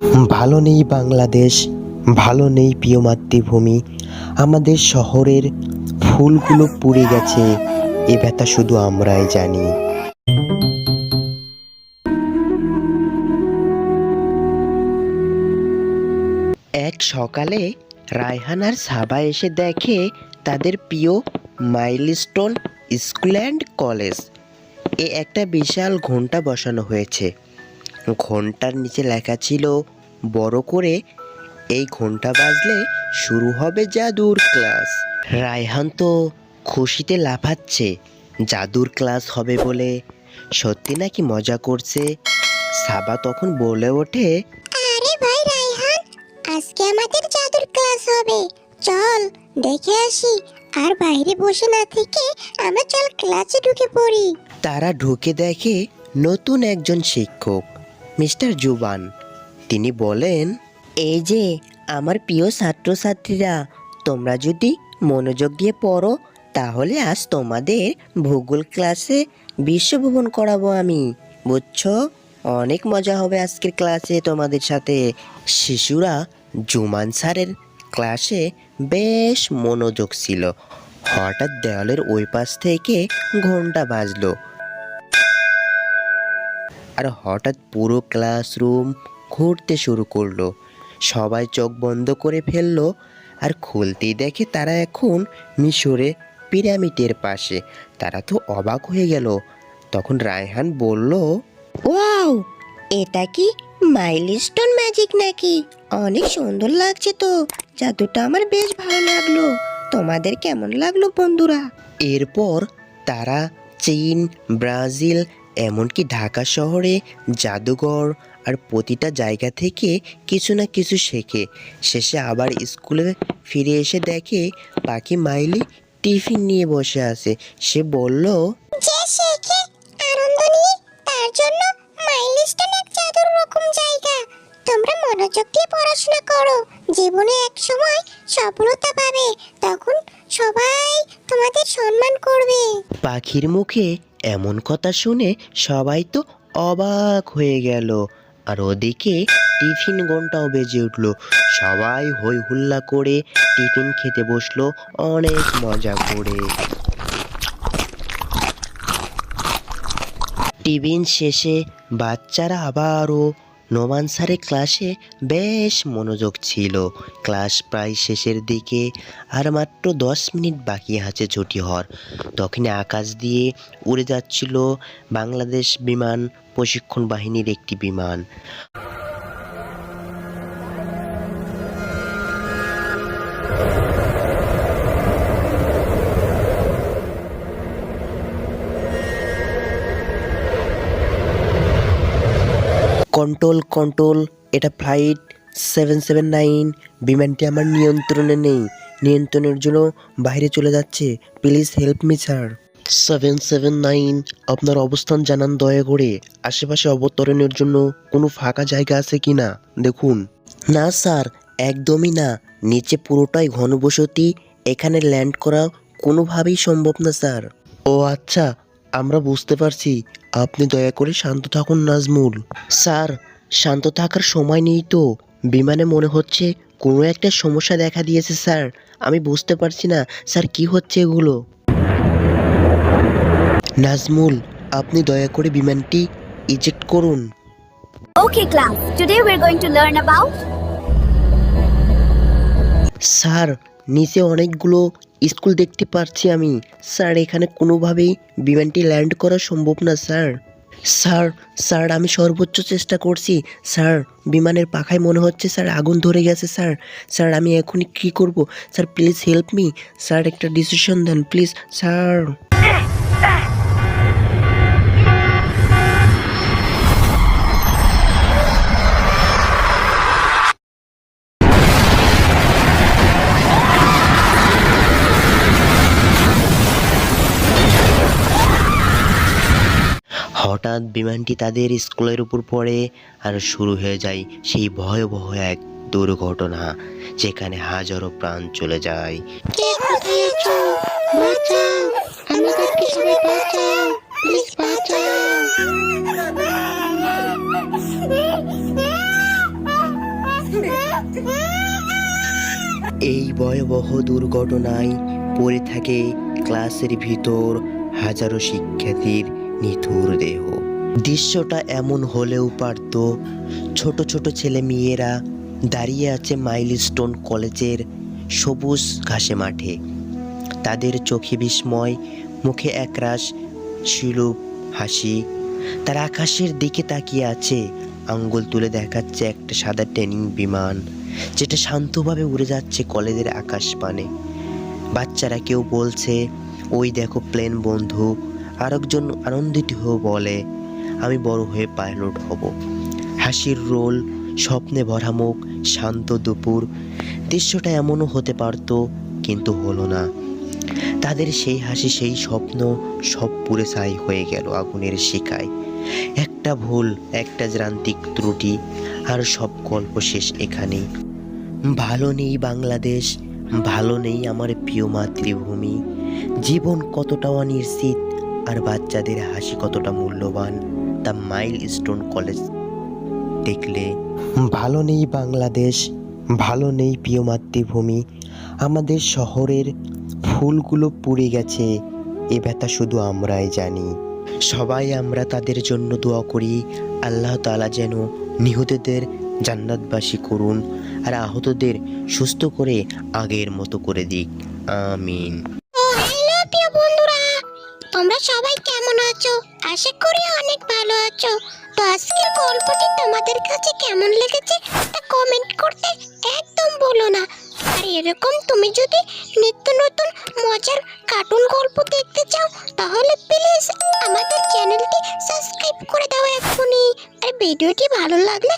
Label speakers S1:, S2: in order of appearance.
S1: ভালো নেই বাংলাদেশ, ভালো নেই প্রিয় মাতৃভূমি। আমাদের শহরের ফুলগুলো পুড়ে গেছে, এ ব্যথা শুধু আমরাই জানি। এক সকালে রায়হান আর সাবা এসে দেখে তাদের প্রিয় মাইলস্টোন স্কুল অ্যান্ড কলেজ এ একটা বিশাল ঘন্টা বসানো হয়েছে। ঘন্টার নিচে লেখা ছিল বড় করে, এই ঘন্টা বাজলে শুরু হবে জাদুর ক্লাস। রায়হান তো খুশিতে লাফাচ্ছে, জাদুর ক্লাস হবে বলে। সত্যি নাকি মজা করছে? সাবা তখন বলে ওঠে,
S2: আরে ভাই রায়হান, আজকে আমাদের জাদুর ক্লাস হবে, চল দেখে আসি। আর বাইরে বসে না থেকে আমরা চল ক্লাসে ঢুকে পড়ি।
S1: তারা ঢুকে দেখে নতুন একজন শিক্ষক, মিস্টার জুবান। তিনি বলেন, এই যে আমার প্রিয় ছাত্রছাত্রীরা, তোমরা যদি মনোযোগ দিয়ে পড়ো তাহলে আজ তোমাদের ভূগোল ক্লাসে বিশ্বভ্রমণ করাবো আমি, বুঝছো? অনেক মজা হবে আজকের ক্লাসে তোমাদের সাথে। শিশুরা জুমান স্যারের ক্লাসে বেশ মনোযোগ ছিল। হঠাৎ দেওয়ালের ওই পাশ থেকে ঘন্টা বাজলো, আর হঠাৎ পুরো ক্লাসরুম ঘুরতে শুরু করলো। সবাই চোখ বন্ধ করে ফেললো, আর খুলতেই দেখে তারা এখন মিশরে পিরামিডের পাশে। তারা তো অবাক হয়ে গেল। তখন রায়হান বলল,
S2: ওয়াও, এটা কি মাইলস্টোন ম্যাজিক নাকি? অনেক সুন্দর লাগছে তো, জাদুটা আমার বেশ ভালো লাগলো। তোমাদের কেমন লাগলো বন্ধুরা?
S1: এরপর তারা চীন, ব্রাজিল, এমনকি ঢাকা শহরে জাদুঘর আর প্রতিটা জায়গা থেকে কিছু না কিছু শেখে। শেষে আবার স্কুলে ফিরে এসে দেখে পাখি মাইলি টিফিন নিয়ে বসে আছে। সে বলল,
S2: যে শেখে আনন্দ নিয়ে, তার জন্য মাইলস্টোন এক জাদুর রকম জায়গা। তোমরা মনোযোগ দিয়ে পড়াশোনা করো, জীবনে এক সময় সফলতা পাবে, তখন সবাই তোমাদের সম্মান করবে।
S1: পাখির মুখে এমন কথা শুনে সবাই তো অবাক হয়ে গেল। আর ওদিকে টিফিন ঘন্টাও বেজে উঠলো। সবাই হই হুল্লা করে টিফিন খেতে বসলো, অনেক মজা করে। টিফিন শেষে বাচ্চারা আবারও নোমান স্যারের ক্লাসে বেশ মনোযোগ ছিল। ক্লাস প্রায় শেষের দিকে, আর মাত্র 10 মিনিট বাকি আছে ছুটি হওয়ার। তখনই আকাশ দিয়ে উড়ে যাচ্ছিল বাংলাদেশ বিমান প্রশিক্ষণ বাহিনীর একটি বিমান। কন্ট্রোল কন্ট্রোল, এটা ফ্লাইট 779। বিমানটি আমার নিয়ন্ত্রণে নেই, নিয়ন্ত্রণের জন্য বাইরে চলে যাচ্ছে। Please help me sir. 779, আপনার অবস্থান জানান দয়া করে। আশেপাশে অবতরণের জন্য কোনো ফাঁকা জায়গা আছে কি না দেখুন। না স্যার, একদমই না, নিচে পুরোটাই ঘনবসতি, এখানে ল্যান্ড করা কোনোভাবেই সম্ভব না স্যার। ও আচ্ছা, আমরা বুঝতে পারছি। আপনি দয়া করে শান্ত থাকুন নাজমুল। স্যার, শান্ত থাকার সময় নেই তো। বিমানে মনে হচ্ছে কোনো একটা সমস্যা দেখা দিয়েছে স্যার। আমি বুঝতে পারছি না স্যার, কি হচ্ছে এগুলো। নাজমুল, আপনি দয়া করে বিমানটি ইজেক্ট করুন।
S3: Okay class, today we're going to learn about
S1: sir, নিচে অনেকগুলো স্কুল দেখতে পাচ্ছি আমি। স্যার, এখানে কোনোভাবেই বিমানটি ল্যান্ড করা সম্ভব না স্যার। স্যার স্যার আমি সর্বোচ্চ চেষ্টা করছি স্যার। বিমানের পাখায় মনে হচ্ছে স্যার আগুন ধরে গেছে স্যার। স্যার, আমি এখনই কী করব sir? Please help me sir, একটা ডিসিশন দেন প্লিজ স্যার। হঠাৎ বিমানটি তাদের স্কুলের উপর পড়ে, আর শুরু হয়ে যায় সেই ভয়াবহ এক দুর্ঘটনা, যেখানে হাজারো প্রাণ চলে যায়।
S2: কে কোথায় আছো? বাঁচাও, আমাদেরকে সবাই বাঁচাও, প্লিজ বাঁচাও।
S1: এই ভয়াবহ দুর্ঘটনায় পড়ে থাকে ক্লাসের ভিতর হাজারো শিক্ষার্থীর নিথুর দেহ। দৃশ্যটা এমন হলেও পারত, ছোট ছোট ছেলে মেয়েরা দাঁড়িয়ে আছে মাইলস্টোন কলেজের সবুজ ঘাসে মাঠে। তাদের চোখে বিস্ময়, মুখে একরাশ শিলুপ হাসি। তারা আকাশের দিকে তাকিয়ে আছে, আঙ্গুল তুলে দেখাচ্ছে একটা সাদা ট্রেনিং বিমান যেটা শান্তভাবে উড়ে যাচ্ছে কলেজের আকাশপানে। বাচ্চারা কেউ বলছে, ওই দেখো প্লেন বন্ধু। আরেকজন আনন্দিত হয়ে বলে, আমি বড় হয়ে পাইলট হব। হাসির রোল, স্বপ্নে ভরা মুখ, শান্ত দুপুর। দৃশ্যটা এমনও হতে পারত, কিন্তু হলো না। তাদের সেই হাসি, সেই স্বপ্ন সব পুড়ে ছাই হয়ে গেল আগুনের শিখায়। একটা ভুল, একটা যান্ত্রিক ত্রুটি, আর সব গল্প শেষ এখানেই। ভালো নেই বাংলাদেশ, ভালো নেই আমার প্রিয় মাতৃভূমি। জীবন কতটা অনিশ্চিত, আর বাচ্চাদের হাসি কতটা মূল্যবান, তা মাইলস্টোন কলেজ দেখলে। ভালো নেই বাংলাদেশ, ভালো নেই প্রিয় মাতৃভূমি। আমাদের শহরের ফুলগুলো পুড়ে গেছে, এ ব্যথা শুধু আমরাই জানি। সবাই আমরা তাদের জন্য দোয়া করি, আল্লাহ তাআলা যেন নিহতদের জান্নাতবাসী করুন, আর আহতদের সুস্থ করে আগের মতো করে দিক। আমিন।
S2: হ্যালো প্রিয় বন্ধুরা, তোমরা সবাই কেমন আছো? আশা করি অনেক ভালো আছো। তো আজকের গল্পটি তোমাদের কাছে কেমন লেগেছে তা কমেন্ট করতে একদম ভুলো না। আর এরকম তুমি যদি নিত্য নতুন মজার কার্টুন গল্প দেখতে চাও তাহলে প্লিজ আমাদের চ্যানেলটি সাবস্ক্রাইব করে দাও এখনই। আর ভিডিওটি ভালো লাগলে